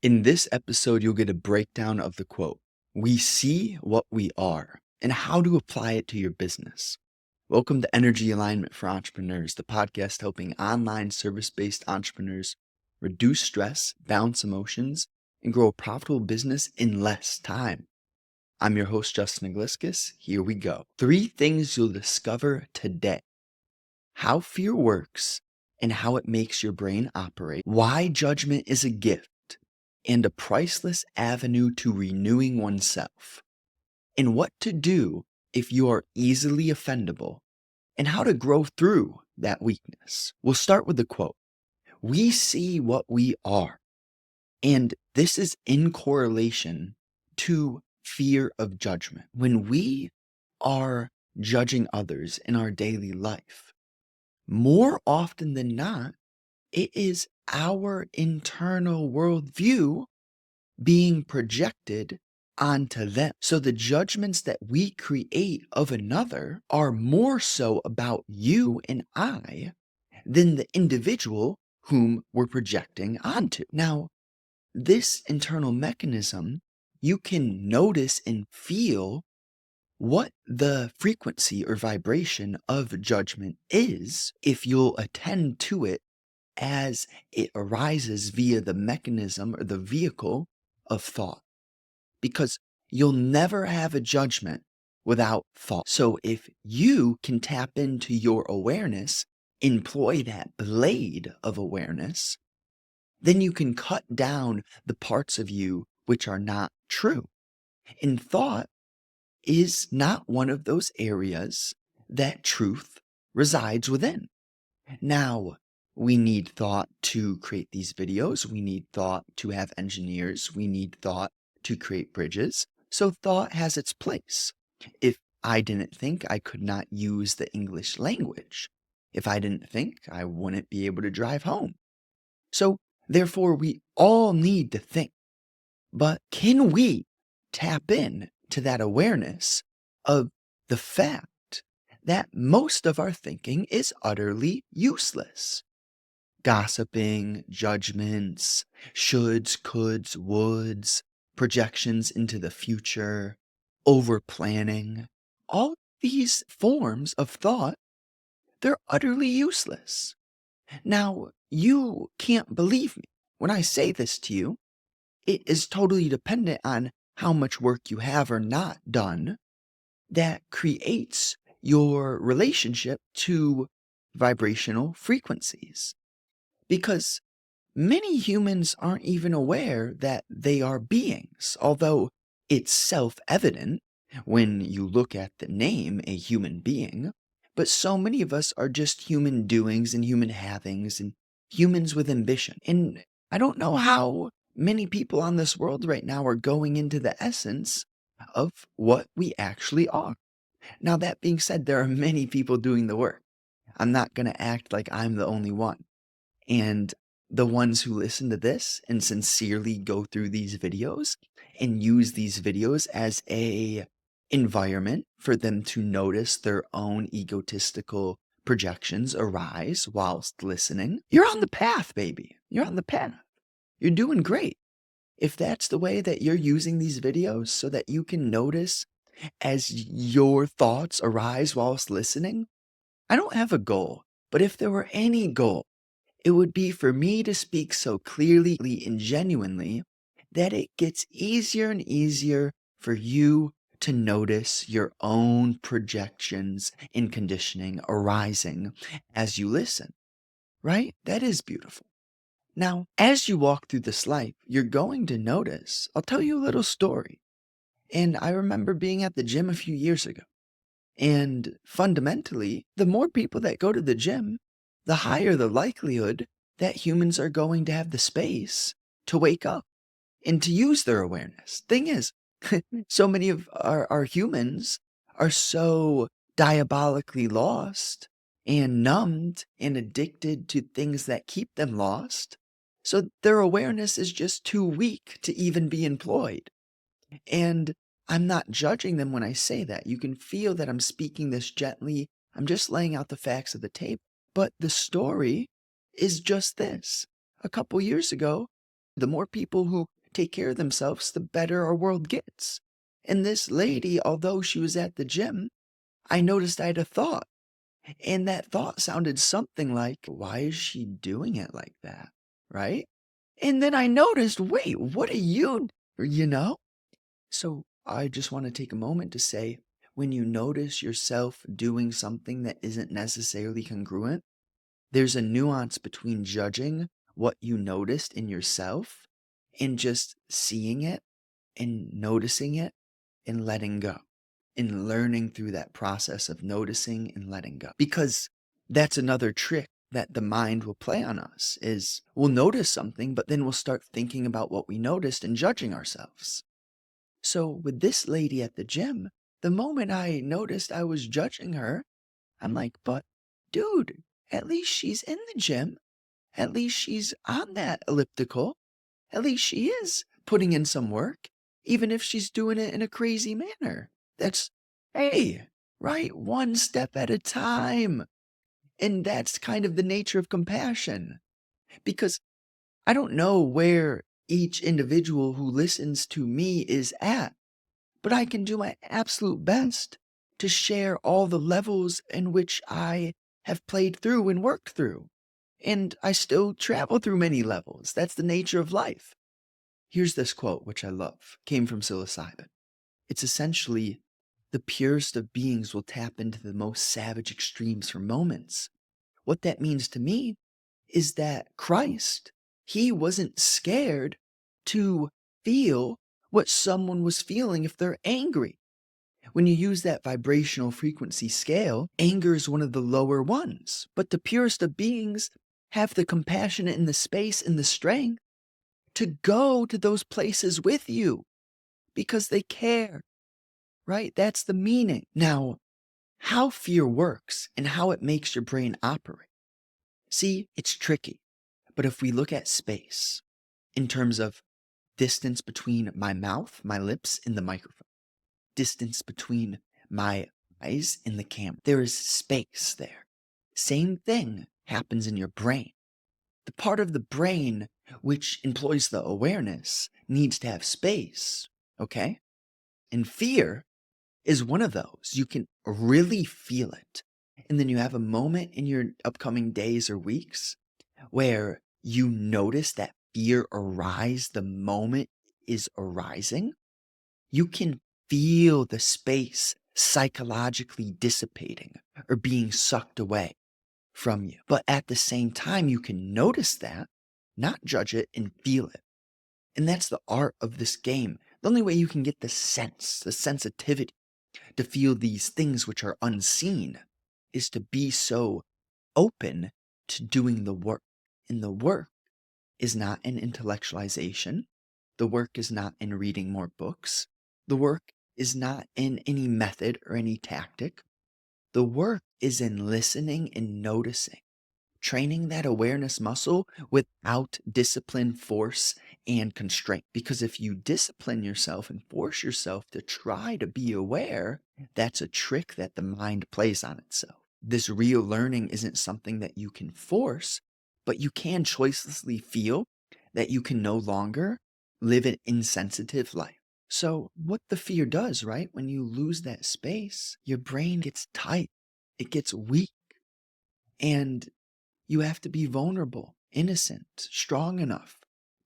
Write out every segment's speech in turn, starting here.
In this episode, you'll get a breakdown of the quote, "We see what we are," and how to apply it to your business. Welcome to Energy Alignment for Entrepreneurs, the podcast helping online service-based entrepreneurs reduce stress, balance emotions, and grow a profitable business in less time. I'm your host, Justin Igliskis. Here we go. 3 things you'll discover today: how fear works and how it makes your brain operate, why judgment is a gift and a priceless avenue to renewing oneself, and what to do if you are easily offendable, and how to grow through that weakness. We'll start with the quote, "We see what we are." And this is in correlation to fear of judgment. When we are judging others in our daily life, more often than not, it is our internal worldview being projected onto them. So the judgments that we create of another are more so about you and I than the individual whom we're projecting onto. Now, this internal mechanism, you can notice and feel what the frequency or vibration of judgment is if you'll attend to it as it arises via the mechanism or the vehicle of thought. Because you'll never have a judgment without thought. So if you can tap into your awareness, employ that blade of awareness, then you can cut down the parts of you which are not true. And thought is not one of those areas that truth resides within. Now, we need thought to create these videos. We need thought to have engineers. We need thought to create bridges. So thought has its place. If I didn't think, I could not use the English language. If I didn't think, I wouldn't be able to drive home. So therefore, we all need to think. But can we tap in to that awareness of the fact that most of our thinking is utterly useless? Gossiping, judgments, shoulds, coulds, woulds, projections into the future, over planning, all these forms of thought, they're utterly useless. Now, you can't believe me when I say this to you. It is totally dependent on how much work you have or not done that creates your relationship to vibrational frequencies. Because many humans aren't even aware that they are beings, although it's self-evident when you look at the name, a human being. But so many of us are just human doings and human havings and humans with ambition. And I don't know how many people on this world right now are going into the essence of what we actually are. Now, that being said, there are many people doing the work. I'm not going to act like I'm the only one. And the ones who listen to this and sincerely go through these videos and use these videos as a environment for them to notice their own egotistical projections arise whilst listening, you're on the path, baby. You're on the path. You're doing great. If that's the way that you're using these videos so that you can notice as your thoughts arise whilst listening, I don't have a goal, but if there were any goal, it would be for me to speak so clearly and genuinely that it gets easier and easier for you to notice your own projections and conditioning arising as you listen, right? That is beautiful. Now, as you walk through this life, you're going to notice, I'll tell you a little story. And I remember being at the gym a few years ago. And fundamentally, the more people that go to the gym, the higher the likelihood that humans are going to have the space to wake up and to use their awareness. Thing is, so many of our humans are so diabolically lost and numbed and addicted to things that keep them lost. So their awareness is just too weak to even be employed. And I'm not judging them when I say that. You can feel that I'm speaking this gently. I'm just laying out the facts of the table. But the story is just this. A couple years ago, The more people who take care of themselves, the better our world gets. And this lady, although she was at the gym, I noticed I had a thought. And that thought sounded something like, why is she doing it like that? Right? And then I noticed, wait, what are you know? So I just want to take a moment to say, when you notice yourself doing something that isn't necessarily congruent, there's a nuance between judging what you noticed in yourself and just seeing it and noticing it and letting go and learning through that process of noticing and letting go. Because that's another trick that the mind will play on us is we'll notice something, but then we'll start thinking about what we noticed and judging ourselves. So with this lady at the gym, the moment I noticed I was judging her, I'm like, but dude, at least she's in the gym. At least she's on that elliptical. At least she is putting in some work, even if she's doing it in a crazy manner. That's, hey, right? One step at a time. And that's kind of the nature of compassion. Because I don't know where each individual who listens to me is at, but I can do my absolute best to share all the levels in which I have played through and worked through. And I still travel through many levels. That's the nature of life. Here's this quote, which I love, came from psilocybin. It's essentially, the purest of beings will tap into the most savage extremes for moments. What that means to me is that Christ, he wasn't scared to feel what someone was feeling if they're angry. When you use that vibrational frequency scale, anger is one of the lower ones. But the purest of beings have the compassion and the space and the strength to go to those places with you because they care, right? That's the meaning. Now, how fear works and how it makes your brain operate. See, it's tricky. But if we look at space in terms of distance between my mouth, my lips, and the microphone, distance between my eyes and the camera, there is space there. Same thing happens in your brain. The part of the brain which employs the awareness needs to have space, okay? And fear is one of those. You can really feel it. And then you have a moment in your upcoming days or weeks where you notice that fear arise the moment is arising. You can feel the space psychologically dissipating or being sucked away from you. But at the same time, you can notice that, not judge it, and feel it. And that's the art of this game. The only way you can get the sense, the sensitivity to feel these things which are unseen is to be so open to doing the work. And the work is not in intellectualization. The work is not in reading more books. The work is not in any method or any tactic. The work is in listening and noticing, training that awareness muscle without discipline, force, and constraint. Because if you discipline yourself and force yourself to try to be aware, that's a trick that the mind plays on itself. This real learning isn't something that you can force, but you can choicelessly feel that you can no longer live an insensitive life. So what the fear does, right? When you lose that space, your brain gets tight, it gets weak, and you have to be vulnerable, innocent, strong enough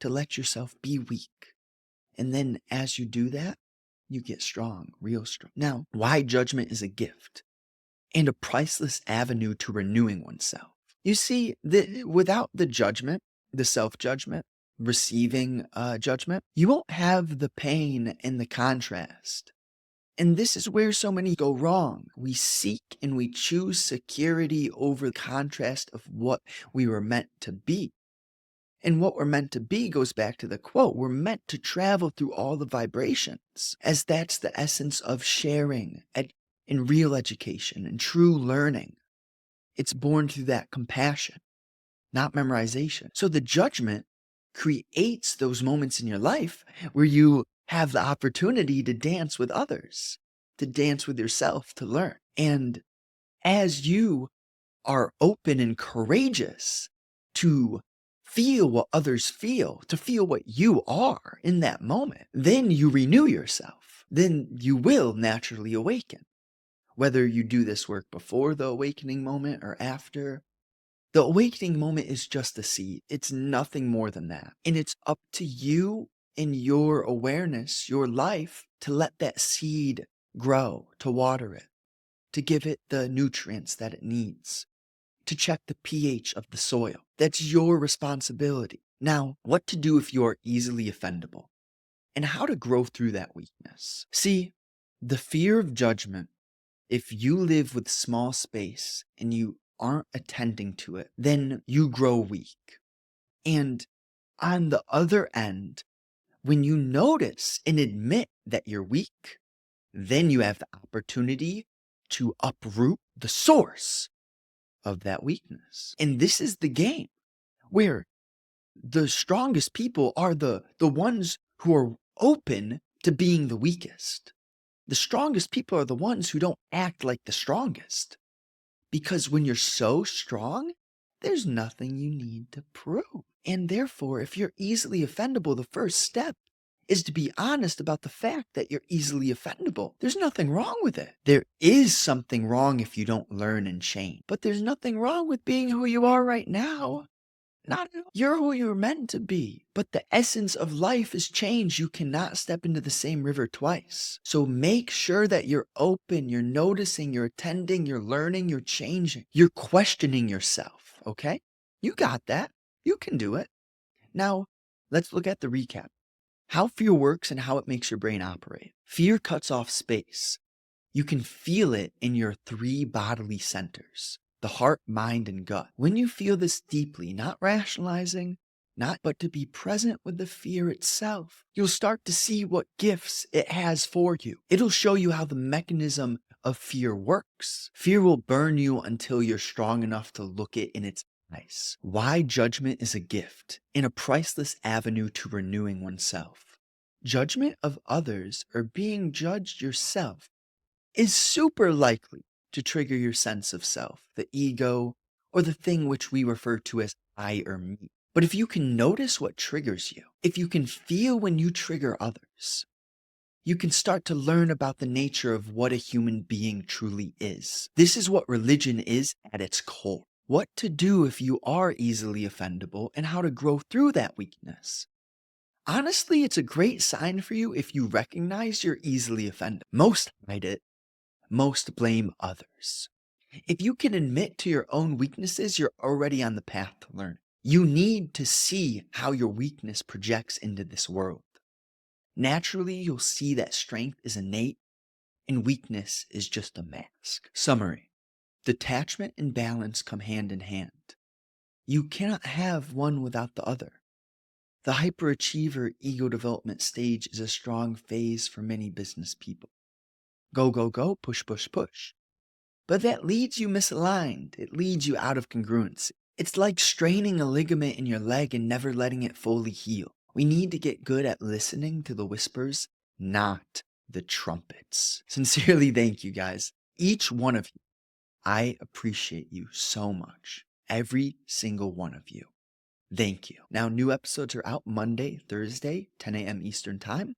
to let yourself be weak. And then as you do that, you get strong, real strong. Now, why judgment is a gift and a priceless avenue to renewing oneself. You see, without the judgment, the self-judgment, receiving judgment, you won't have the pain and the contrast. And this is where so many go wrong. We seek and we choose security over the contrast of what we were meant to be. And what we're meant to be goes back to the quote. We're meant to travel through all the vibrations, as that's the essence of sharing in real education and true learning. It's born through that compassion, not memorization. So the judgment creates those moments in your life where you have the opportunity to dance with others, to dance with yourself, to learn. And as you are open and courageous to feel what others feel, to feel what you are in that moment. Then you renew yourself. Then you will naturally awaken. Whether you do this work before the awakening moment or after, the awakening moment is just a seed. It's nothing more than that. And it's up to you in your awareness, your life, to let that seed grow, to water it, to give it the nutrients that it needs, to check the pH of the soil. That's your responsibility. Now, what to do if you're easily offendable and how to grow through that weakness. See, the fear of judgment, if you live with small space and you aren't attending to it, then you grow weak. And on the other end, when you notice and admit that you're weak, then you have the opportunity to uproot the source of that weakness. And this is the game where the strongest people are the ones who are open to being the weakest. The strongest people are the ones who don't act like the strongest. Because when you're so strong, there's nothing you need to prove. And therefore, if you're easily offendable, the first step is to be honest about the fact that you're easily offendable. There's nothing wrong with it. There is something wrong if you don't learn and change. But there's nothing wrong with being who you are right now. Not at all. You're who you're meant to be. But the essence of life is change. You cannot step into the same river twice. So make sure that you're open, you're noticing, you're attending, you're learning, you're changing. You're questioning yourself, okay? You got that. You can do it. Now, let's look at the recap. How fear works and how it makes your brain operate. Fear cuts off space. You can feel it in your 3 bodily centers: the heart, mind, and gut. When you feel this deeply, not rationalizing, but to be present with the fear itself, you'll start to see what gifts it has for you. It'll show you how the mechanism of fear works. Fear will burn you until you're strong enough to look it in its eyes. Why judgment is a gift and a priceless avenue to renewing oneself. Judgment of others or being judged yourself is super likely to trigger your sense of self, the ego, or the thing which we refer to as I or me. But if you can notice what triggers you, if you can feel when you trigger others, you can start to learn about the nature of what a human being truly is. This is what religion is at its core. What to do if you are easily offendable and how to grow through that weakness. Honestly, it's a great sign for you if you recognize you're easily offended. Most hide it. Most blame others. If you can admit to your own weaknesses, you're already on the path to learn. You need to see how your weakness projects into this world. Naturally, you'll see that strength is innate and weakness is just a mask. Summary. Detachment and balance come hand in hand. You cannot have one without the other. The hyperachiever ego development stage is a strong phase for many business people. Go, go, go, push, push, push. But that leads you misaligned. It leads you out of congruency. It's like straining a ligament in your leg and never letting it fully heal. We need to get good at listening to the whispers, not the trumpets. Sincerely, thank you guys. Each one of you. I appreciate you so much. Every single one of you. Thank you. Now, new episodes are out Monday, Thursday, 10 a.m. Eastern Time.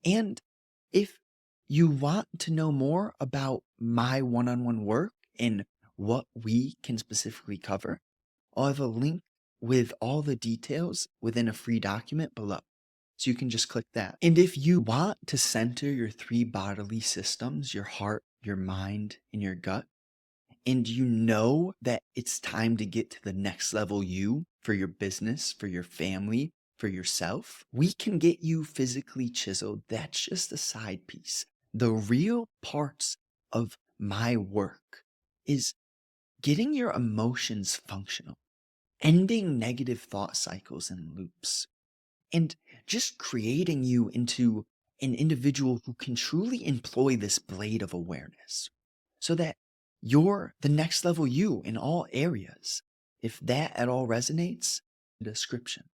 And if you want to know more about my one-on-one work and what we can specifically cover, I'll have a link with all the details within a free document below. So you can just click that. And if you want to center your 3 bodily systems, your heart, your mind, and your gut, and you know that it's time to get to the next level you, for your business, for your family, for yourself, we can get you physically chiseled. That's just a side piece. The real parts of my work is getting your emotions functional, ending negative thought cycles and loops, and just creating you into an individual who can truly employ this blade of awareness so that you're the next level you in all areas. If that at all resonates, description.